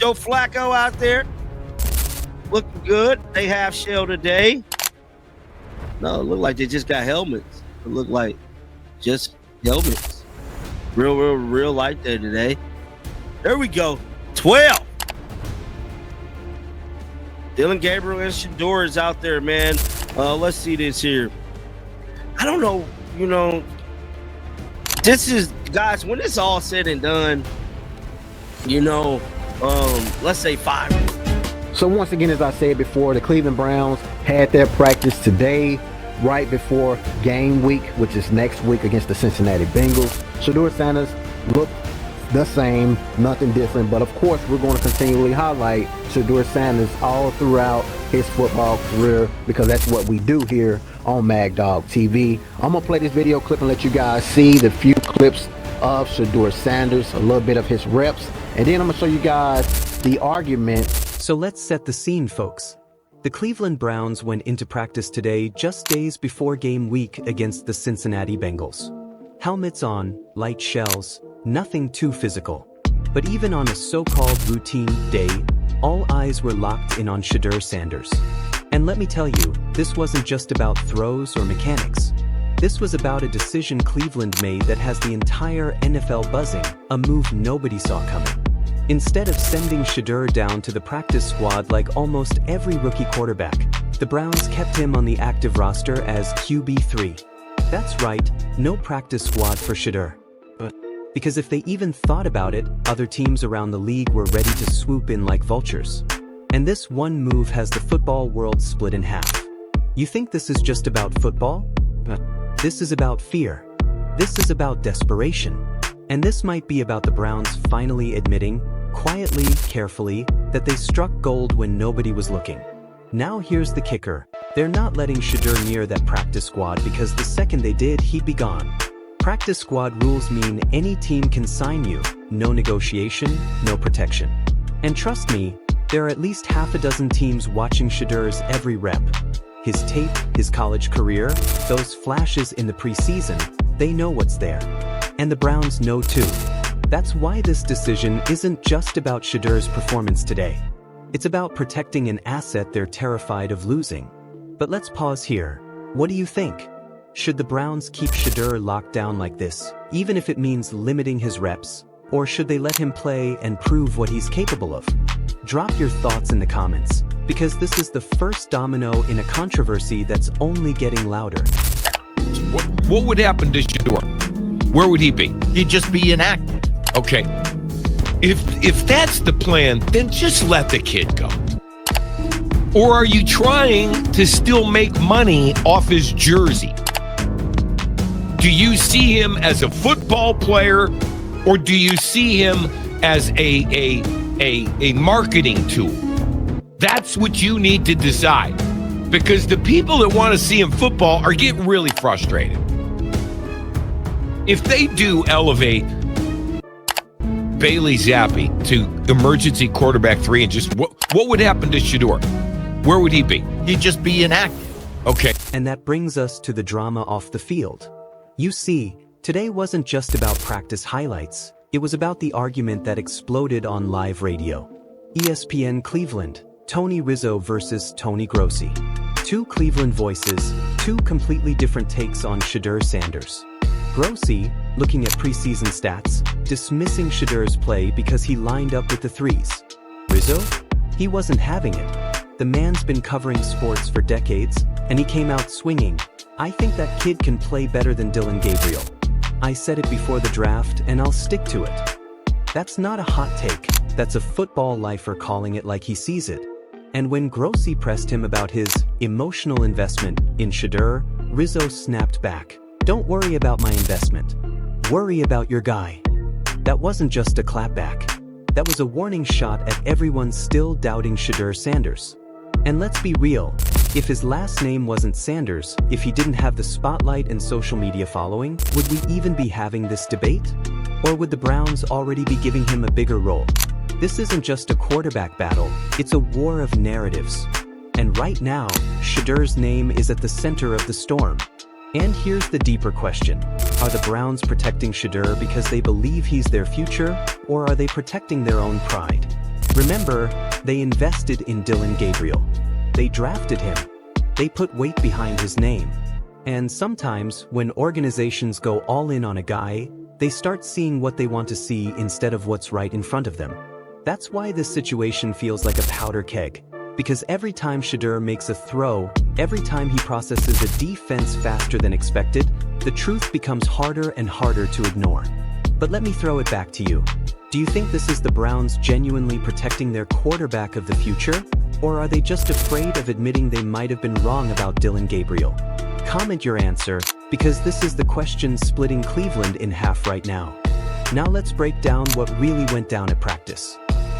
Joe Flacco out there looking good. They have shell today. No, it looked like they just got helmets. It looked like just helmets. Real light there today. There we go. 12. Dylan Gabriel and Shedeur is out there, man. Let's see this here. I don't know, this is, guys, when it's all said and done, let's say 5. So once again, as I said before, the Cleveland Browns had their practice today, right before game week, which is next week against the Cincinnati Bengals. Shedeur Sanders looked the same, nothing different, but of course we're going to continually highlight Shedeur Sanders all throughout his football career, because that's what we do here on Mad Dog TV. I'm gonna play this video clip and let you guys see the few clips of Shedeur Sanders, a little bit of his reps, and then I'm gonna show you guys the argument. So let's set the scene, folks. The Cleveland Browns went into practice today just days before game week against the Cincinnati Bengals. Helmets on, light shells, nothing too physical. But even on a so-called routine day, all eyes were locked in on Shedeur Sanders. And let me tell you, this wasn't just about throws or mechanics. This was about a decision Cleveland made that has the entire NFL buzzing, a move nobody saw coming. Instead of sending Shedeur down to the practice squad like almost every rookie quarterback, the Browns kept him on the active roster as QB3. That's right, no practice squad for Shedeur. Because if they even thought about it, other teams around the league were ready to swoop in like vultures. And this one move has the football world split in half. You think this is just about football? This is about fear. This is about desperation. And this might be about the Browns finally admitting, quietly, carefully, that they struck gold when nobody was looking. Now here's the kicker. They're not letting Shedeur near that practice squad, because the second they did, he'd be gone. Practice squad rules mean any team can sign you, no negotiation, no protection. And trust me, there are at least half a dozen teams watching Shedeur's every rep. His tape, his college career, those flashes in the preseason, they know what's there. And the Browns know too. That's why this decision isn't just about Shedeur's performance today. It's about protecting an asset they're terrified of losing. But let's pause here. What do you think? Should the Browns keep Shedeur locked down like this, even if it means limiting his reps? Or should they let him play and prove what he's capable of? Drop your thoughts in the comments, because this is the first domino in a controversy that's only getting louder. What would happen to Shedeur? Where would he be? He'd just be inactive. Okay. If that's the plan, then just let the kid go. Or are you trying to still make money off his jersey? Do you see him as a football player, or do you see him as a marketing tool? That's what you need to decide, because the people that want to see him football are getting really frustrated. If they do elevate Bailey Zappi to emergency quarterback 3, and just what would happen to Shedeur? Where would he be? He'd just be inactive. Okay. And that brings us to the drama off the field. You see, today wasn't just about practice highlights. It was about the argument that exploded on live radio. ESPN Cleveland, Tony Rizzo versus Tony Grossi. Two Cleveland voices, two completely different takes on Shedeur Sanders. Grossi, looking at preseason stats, dismissing Shedeur's play because he lined up with the threes. Rizzo? He wasn't having it. The man's been covering sports for decades, and he came out swinging. I think that kid can play better than Dylan Gabriel. I said it before the draft, and I'll stick to it. That's not a hot take. That's a football lifer calling it like he sees it. And when Grossi pressed him about his emotional investment in Shedeur, Rizzo snapped back. Don't worry about my investment. Worry about your guy. That wasn't just a clapback. That was a warning shot at everyone still doubting Shedeur Sanders. And let's be real, if his last name wasn't Sanders, if he didn't have the spotlight and social media following, would we even be having this debate? Or would the Browns already be giving him a bigger role? This isn't just a quarterback battle, it's a war of narratives. And right now, Shedeur's name is at the center of the storm. And here's the deeper question. Are the Browns protecting Shedeur because they believe he's their future, or are they protecting their own pride? Remember, they invested in Dillon Gabriel. They drafted him. They put weight behind his name. And sometimes, when organizations go all in on a guy, they start seeing what they want to see instead of what's right in front of them. That's why this situation feels like a powder keg. Because every time Shedeur makes a throw, every time he processes a defense faster than expected, the truth becomes harder and harder to ignore. But let me throw it back to you. Do you think this is the Browns genuinely protecting their quarterback of the future? Or are they just afraid of admitting they might have been wrong about Dillon Gabriel? Comment your answer, because this is the question splitting Cleveland in half right now. Now let's break down what really went down at practice.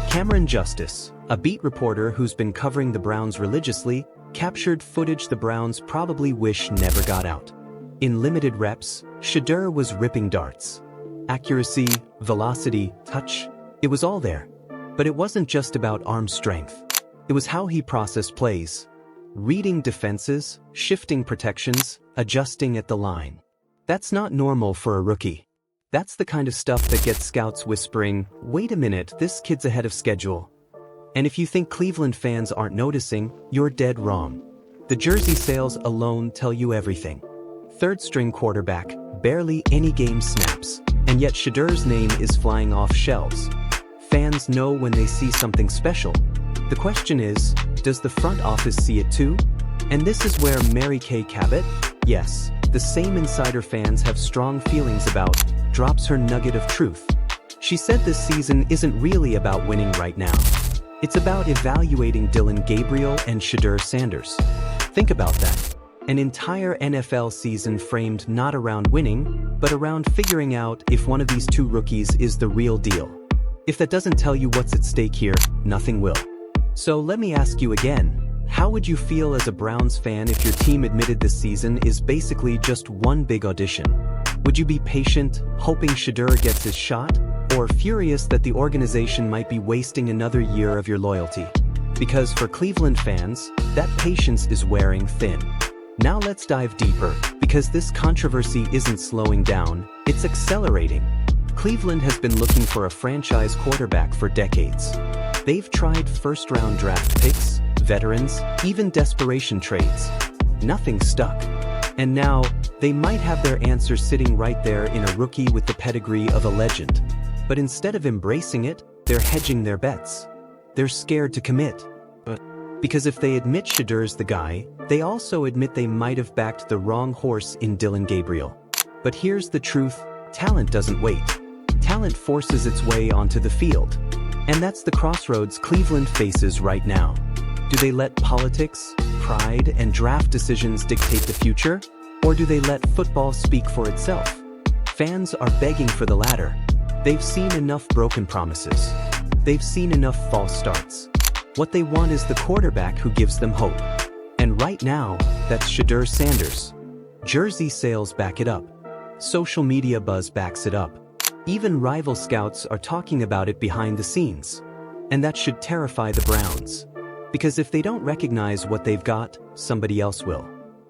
Cameron Justice, a beat reporter who's been covering the Browns religiously, captured footage the Browns probably wish never got out. In limited reps, Shedeur was ripping darts. Accuracy, velocity, touch, it was all there. But it wasn't just about arm strength. It was how he processed plays. Reading defenses, shifting protections, adjusting at the line. That's not normal for a rookie. That's the kind of stuff that gets scouts whispering, "Wait a minute, this kid's ahead of schedule." And if you think Cleveland fans aren't noticing, you're dead wrong. The jersey sales alone tell you everything. Third-string quarterback, barely any game snaps, and yet Shedeur's name is flying off shelves. Fans know when they see something special. The question is, does the front office see it too? And this is where Mary Kay Cabot, yes, the same insider fans have strong feelings about, drops her nugget of truth. She said this season isn't really about winning right now. It's about evaluating Dillon Gabriel and Shedeur Sanders. Think about that. An entire NFL season framed not around winning, but around figuring out if one of these two rookies is the real deal. If that doesn't tell you what's at stake here, nothing will. So let me ask you again, how would you feel as a Browns fan if your team admitted this season is basically just one big audition? Would you be patient, hoping Shedeur gets his shot, or furious that the organization might be wasting another year of your loyalty? Because for Cleveland fans, that patience is wearing thin. Now let's dive deeper, because this controversy isn't slowing down, it's accelerating. Cleveland has been looking for a franchise quarterback for decades. They've tried first-round draft picks, veterans, even desperation trades. Nothing stuck. And now, they might have their answer sitting right there in a rookie with the pedigree of a legend. But instead of embracing it, they're hedging their bets. They're scared to commit. Because if they admit Shedeur's the guy, they also admit they might have backed the wrong horse in Dillon Gabriel. But here's the truth, talent doesn't wait. Talent forces its way onto the field. And that's the crossroads Cleveland faces right now. Do they let politics, pride, and draft decisions dictate the future? Or do they let football speak for itself? Fans are begging for the latter. They've seen enough broken promises. They've seen enough false starts. What they want is the quarterback who gives them hope. And right now, that's Shedeur Sanders. Jersey sales back it up. Social media buzz backs it up. Even rival scouts are talking about it behind the scenes. And that should terrify the Browns. Because if they don't recognize what they've got, somebody else will.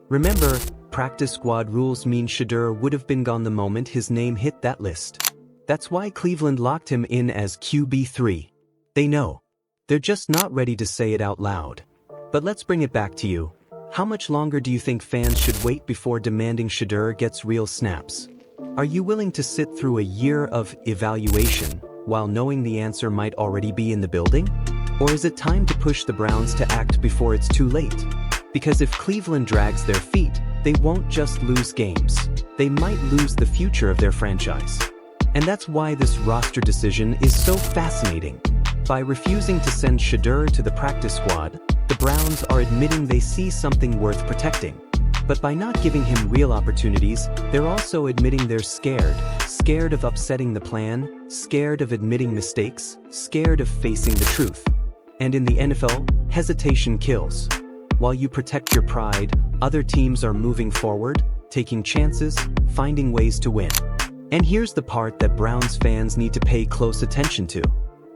Remember, practice squad rules mean Shedeur would have been gone the moment his name hit that list. That's why Cleveland locked him in as QB3. They know. They're just not ready to say it out loud. But let's bring it back to you. How much longer do you think fans should wait before demanding Shedeur gets real snaps? Are you willing to sit through a year of evaluation while knowing the answer might already be in the building? Or is it time to push the Browns to act before it's too late? Because if Cleveland drags their feet, they won't just lose games. They might lose the future of their franchise. And that's why this roster decision is so fascinating. By refusing to send Shedeur to the practice squad, the Browns are admitting they see something worth protecting. But by not giving him real opportunities, they're also admitting they're scared. Scared of upsetting the plan, scared of admitting mistakes, scared of facing the truth. And in the NFL, hesitation kills. While you protect your pride, other teams are moving forward, taking chances, finding ways to win. And here's the part that Browns fans need to pay close attention to.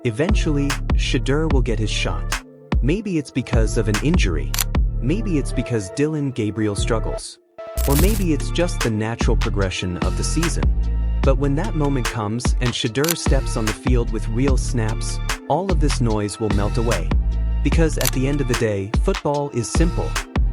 Eventually, Shedeur will get his shot. Maybe it's because of an injury. Maybe it's because Dillon Gabriel struggles. Or maybe it's just the natural progression of the season. But when that moment comes and Shedeur steps on the field with real snaps, all of this noise will melt away. Because at the end of the day, football is simple.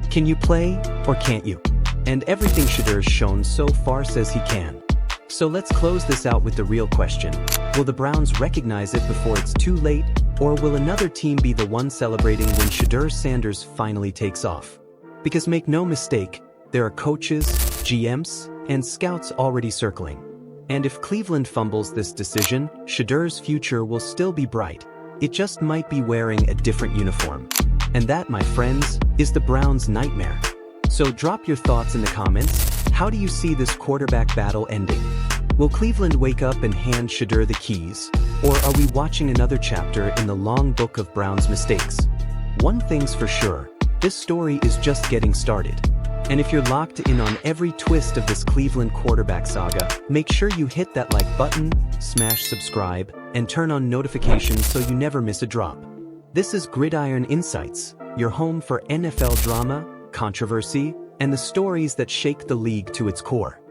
Can you play or can't you? And everything Shedeur's shown so far says he can. So let's close this out with the real question. Will the Browns recognize it before it's too late, or will another team be the one celebrating when Shedeur Sanders finally takes off? Because make no mistake, there are coaches, GMs, and scouts already circling. And if Cleveland fumbles this decision, Shedeur's future will still be bright. It just might be wearing a different uniform. And that, my friends, is the Browns' nightmare. So drop your thoughts in the comments. How do you see this quarterback battle ending? Will Cleveland wake up and hand Shedeur the keys? Or are we watching another chapter in the long book of Browns mistakes? One thing's for sure, this story is just getting started. And if you're locked in on every twist of this Cleveland quarterback saga, make sure you hit that like button, smash subscribe, and turn on notifications so you never miss a drop. This is Gridiron Insights, your home for NFL drama, controversy, and the stories that shake the league to its core.